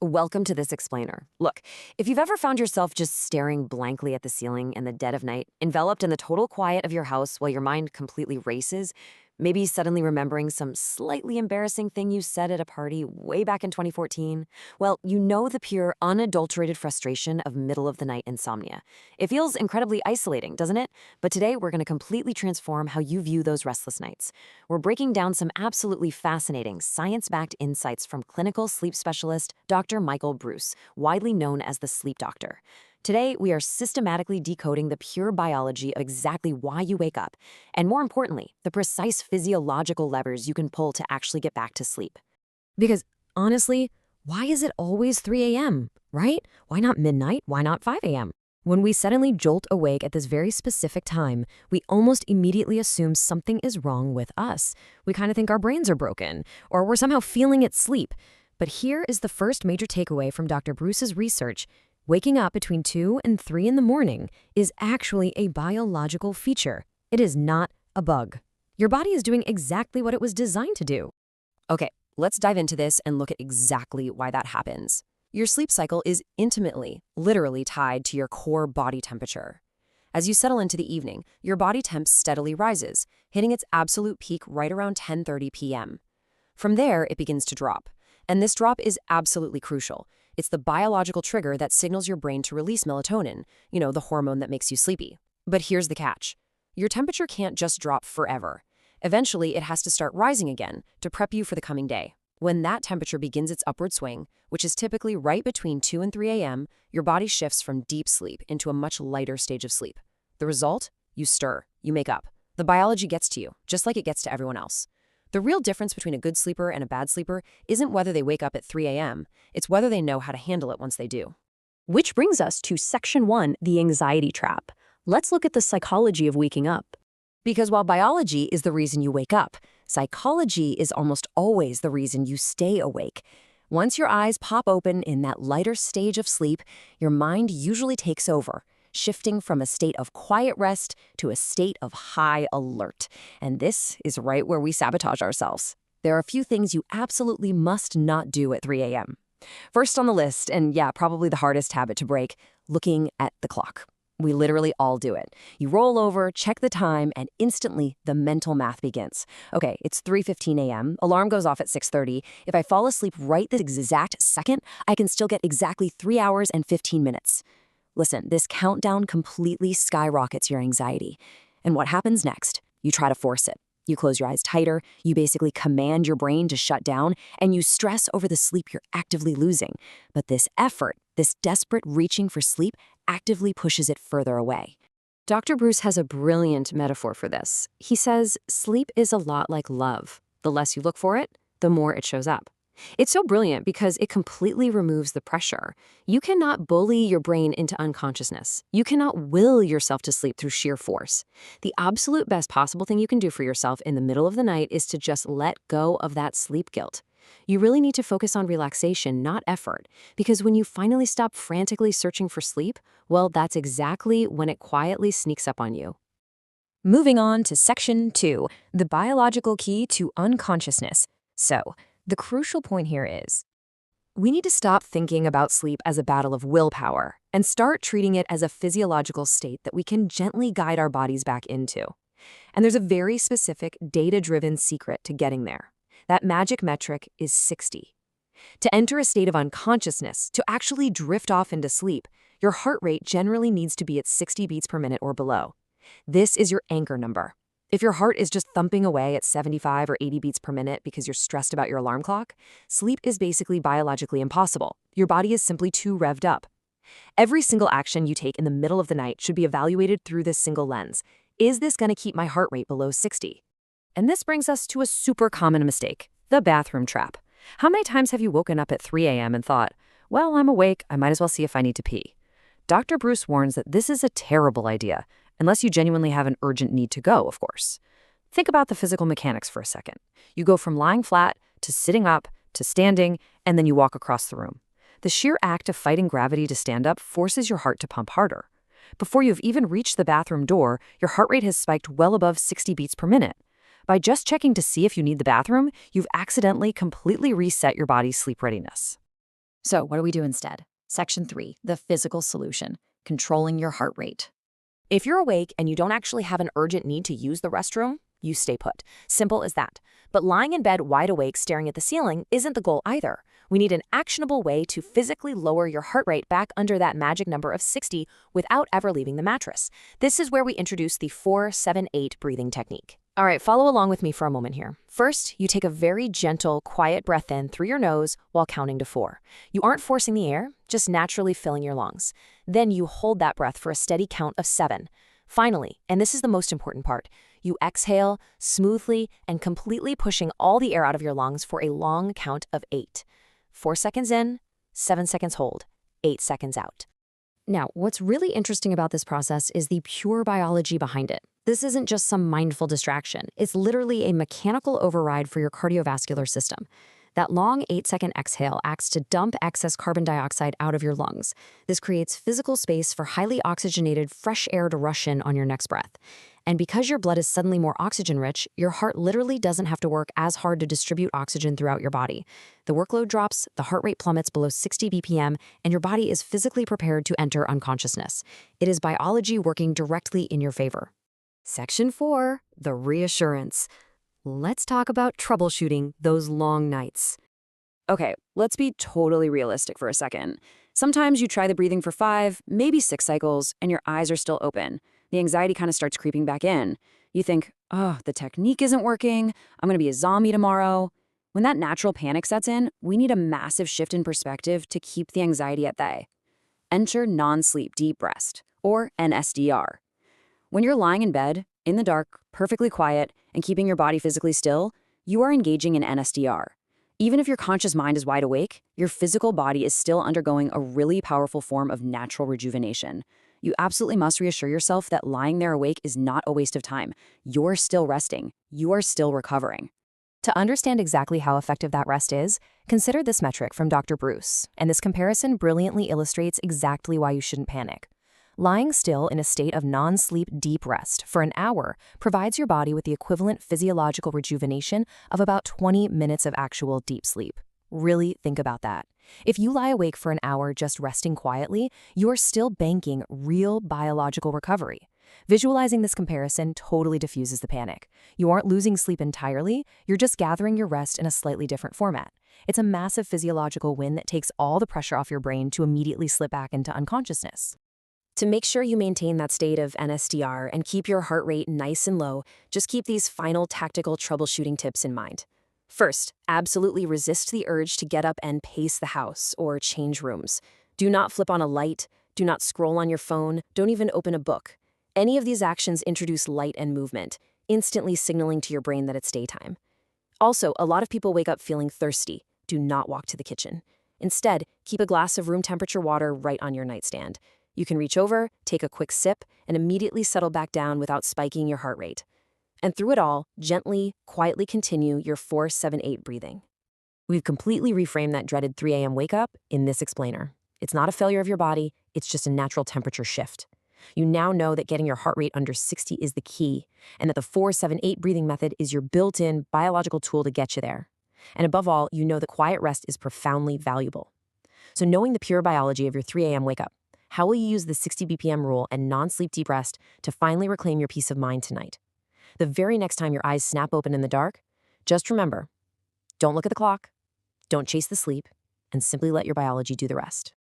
Welcome to this explainer. Look, if you've ever found yourself just staring blankly at the ceiling in the dead of night, enveloped in the total quiet of your house while your mind completely races, maybe suddenly remembering some slightly embarrassing thing you said at a party way back in 2014, well, you know the pure, unadulterated frustration of middle-of-the-night insomnia. It feels incredibly isolating, doesn't it? But today, we're going to completely transform how you view those restless nights. We're breaking down some absolutely fascinating, science-backed insights from clinical sleep specialist Dr. Michael Bruce, widely known as the sleep doctor. Today, we are systematically decoding the pure biology of exactly why you wake up, and more importantly, the precise physiological levers you can pull to actually get back to sleep. Because, honestly, why is it always 3 a.m., right? Why not midnight? Why not 5 a.m.? When we suddenly jolt awake at this very specific time, we almost immediately assume something is wrong with us. We kind of think our brains are broken, or we're somehow feeling it sleep. But here is the first major takeaway from Dr. Bruce's research. Waking up between 2 and 3 in the morning is actually a biological feature. It is not a bug. Your body is doing exactly what it was designed to do. Okay, let's dive into this and look at exactly why that happens. Your sleep cycle is intimately, literally tied to your core body temperature. As you settle into the evening, your body temp steadily rises, hitting its absolute peak right around 10:30 p.m. From there, it begins to drop. And this drop is absolutely crucial. It's the biological trigger that signals your brain to release melatonin, the hormone that makes you sleepy. But here's the catch. Your temperature can't just drop forever. Eventually, it has to start rising again to prep you for the coming day. When that temperature begins its upward swing, which is typically right between 2 and 3 a.m., your body shifts from deep sleep into a much lighter stage of sleep. The result? You stir. You make up. The biology gets to you, just like it gets to everyone else. The real difference between a good sleeper and a bad sleeper isn't whether they wake up at 3 a.m., it's whether they know how to handle it once they do. Which brings us to Section 1, the anxiety trap. Let's look at the psychology of waking up. Because while biology is the reason you wake up, psychology is almost always the reason you stay awake. Once your eyes pop open in that lighter stage of sleep, your mind usually takes over, shifting from a state of quiet rest to a state of high alert. And this is right where we sabotage ourselves. There are a few things you absolutely must not do at 3 a.m. First on the list, and yeah, probably the hardest habit to break, looking at the clock. We literally all do it. You roll over, check the time, and instantly the mental math begins. Okay, it's 3:15 a.m., alarm goes off at 6:30. If I fall asleep right this exact second, I can still get exactly 3 hours and 15 minutes. Listen, this countdown completely skyrockets your anxiety. And what happens next? You try to force it. You close your eyes tighter, you basically command your brain to shut down, and you stress over the sleep you're actively losing. But this effort, this desperate reaching for sleep, actively pushes it further away. Dr. Bruce has a brilliant metaphor for this. He says, sleep is a lot like love. The less you look for it, the more it shows up. It's so brilliant because it completely removes the pressure. You cannot bully your brain into unconsciousness. You cannot will yourself to sleep through sheer force. The absolute best possible thing you can do for yourself in the middle of the night is to just let go of that sleep guilt. You really need to focus on relaxation, not effort, because when you finally stop frantically searching for sleep, well, that's exactly when it quietly sneaks up on you. Moving on to Section 2, the biological key to unconsciousness. So, the crucial point here is, we need to stop thinking about sleep as a battle of willpower and start treating it as a physiological state that we can gently guide our bodies back into. And there's a very specific, data-driven secret to getting there. That magic metric is 60. To enter a state of unconsciousness, to actually drift off into sleep, your heart rate generally needs to be at 60 beats per minute or below. This is your anchor number. If your heart is just thumping away at 75 or 80 beats per minute because you're stressed about your alarm clock, sleep is basically biologically impossible. Your body is simply too revved up. Every single action you take in the middle of the night should be evaluated through this single lens. Is this going to keep my heart rate below 60? And this brings us to a super common mistake, the bathroom trap. How many times have you woken up at 3 a.m. and thought, well, I'm awake, I might as well see if I need to pee? Dr. Bruce warns that this is a terrible idea, unless you genuinely have an urgent need to go, of course. Think about the physical mechanics for a second. You go from lying flat to sitting up to standing, and then you walk across the room. The sheer act of fighting gravity to stand up forces your heart to pump harder. Before you've even reached the bathroom door, your heart rate has spiked well above 60 beats per minute. By just checking to see if you need the bathroom, you've accidentally completely reset your body's sleep readiness. So what do we do instead? Section 3, the physical solution, controlling your heart rate. If you're awake and you don't actually have an urgent need to use the restroom, you stay put. Simple as that. But lying in bed wide awake staring at the ceiling isn't the goal either. We need an actionable way to physically lower your heart rate back under that magic number of 60 without ever leaving the mattress. This is where we introduce the 4-7-8 breathing technique. All right, follow along with me for a moment here. First, you take a very gentle, quiet breath in through your nose while counting to 4. You aren't forcing the air, just naturally filling your lungs. Then you hold that breath for a steady count of 7. Finally, and this is the most important part, you exhale smoothly and completely pushing all the air out of your lungs for a long count of 8. 4 seconds in, 7 seconds hold, 8 seconds out. Now, what's really interesting about this process is the pure biology behind it. This isn't just some mindful distraction. It's literally a mechanical override for your cardiovascular system. That long 8-second exhale acts to dump excess carbon dioxide out of your lungs. This creates physical space for highly oxygenated, fresh air to rush in on your next breath. And because your blood is suddenly more oxygen-rich, your heart literally doesn't have to work as hard to distribute oxygen throughout your body. The workload drops, the heart rate plummets below 60 BPM, and your body is physically prepared to enter unconsciousness. It is biology working directly in your favor. Section 4, the reassurance. Let's talk about troubleshooting those long nights. Okay, let's be totally realistic for a second. Sometimes you try the breathing for 5, maybe 6 cycles, and your eyes are still open. The anxiety kind of starts creeping back in. You think, oh, the technique isn't working. I'm going to be a zombie tomorrow. When that natural panic sets in, we need a massive shift in perspective to keep the anxiety at bay. Enter non-sleep deep rest, or NSDR. When you're lying in bed, in the dark, perfectly quiet, and keeping your body physically still, you are engaging in NSDR. Even if your conscious mind is wide awake, your physical body is still undergoing a really powerful form of natural rejuvenation. You absolutely must reassure yourself that lying there awake is not a waste of time. You're still resting. You are still recovering. To understand exactly how effective that rest is, consider this metric from Dr. Bruce, and this comparison brilliantly illustrates exactly why you shouldn't panic. Lying still in a state of non-sleep deep rest for an hour provides your body with the equivalent physiological rejuvenation of about 20 minutes of actual deep sleep. Really think about that. If you lie awake for an hour just resting quietly, you're still banking real biological recovery. Visualizing this comparison totally diffuses the panic. You aren't losing sleep entirely, you're just gathering your rest in a slightly different format. It's a massive physiological win that takes all the pressure off your brain to immediately slip back into unconsciousness. To make sure you maintain that state of NSDR and keep your heart rate nice and low, just keep these final tactical troubleshooting tips in mind. First, absolutely resist the urge to get up and pace the house or change rooms. Do not flip on a light, do not scroll on your phone, don't even open a book. Any of these actions introduce light and movement, instantly signaling to your brain that it's daytime. Also, a lot of people wake up feeling thirsty. Do not walk to the kitchen. Instead, keep a glass of room temperature water right on your nightstand. You can reach over, take a quick sip, and immediately settle back down without spiking your heart rate. And through it all, gently, quietly continue your 4-7-8 breathing. We've completely reframed that dreaded 3 a.m. wake up in this explainer. It's not a failure of your body, it's just a natural temperature shift. You now know that getting your heart rate under 60 is the key, and that the 4-7-8 breathing method is your built-in biological tool to get you there. And above all, you know that quiet rest is profoundly valuable. So knowing the pure biology of your 3 a.m. wake up, how will you use the 60 BPM rule and non-sleep deep rest to finally reclaim your peace of mind tonight? The very next time your eyes snap open in the dark, just remember, don't look at the clock, don't chase the sleep, and simply let your biology do the rest.